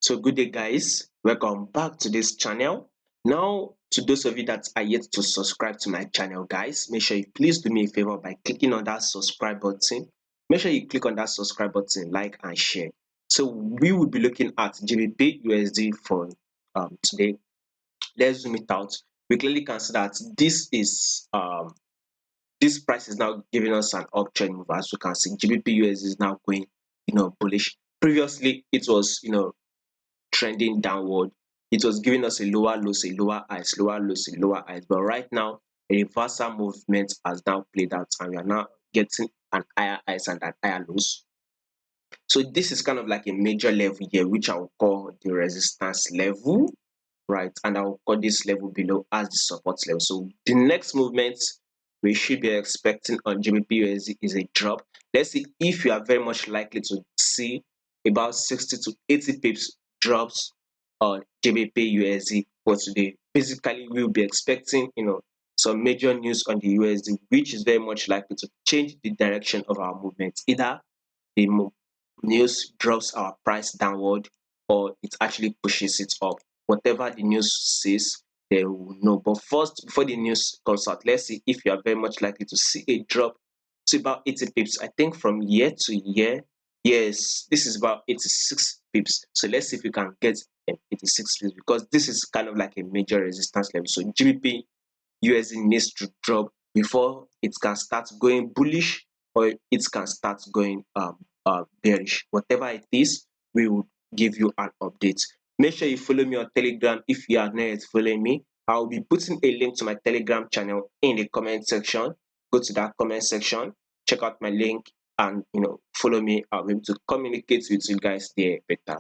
So good day guys, welcome back to this channel. Now to those of you that are yet to subscribe to my channel guys, make sure you please do me a favor by clicking on that subscribe button. Make sure you click on that subscribe button, like and share. So we will be looking at GBP USD for today. Let's zoom it out. We clearly can see that this price is now giving us an uptrend move. As we can see, GBP USD is now going bullish. Previously it was trending downward. It was giving us a lower lows, a lower highs, lower lows, a lower highs. But right now, a reversal movement has now played out, and we are now getting an higher highs and an higher lows. So this is kind of like a major level here, which I will call the resistance level, right? And I will call this level below as the support level. So the next movement we should be expecting on GBPUSD is a drop. Let's see if you are very much likely to see about 60 to 80 pips drops on GBPUSD for today. Basically, we'll be expecting some major news on the USD, which is very much likely to change the direction of our movement. Either the news drops our price downward or it actually pushes it up. Whatever the news says, they will know. But first, before the news comes out, let's see if you are very much likely to see a drop to about 80 pips. I think from year to year, yes, this is about 86 pips. So let's see if we can get 86 pips, because this is kind of like a major resistance level. So GBP USD needs to drop before it can start going bullish, or it can start going bearish. Whatever it is, we will give you an update. Make sure you follow me on Telegram if you are not yet following me. I will be putting a link to my Telegram channel in the comment section. Go to that comment section, check out my link, and follow me. I'll be able to communicate with you guys there better.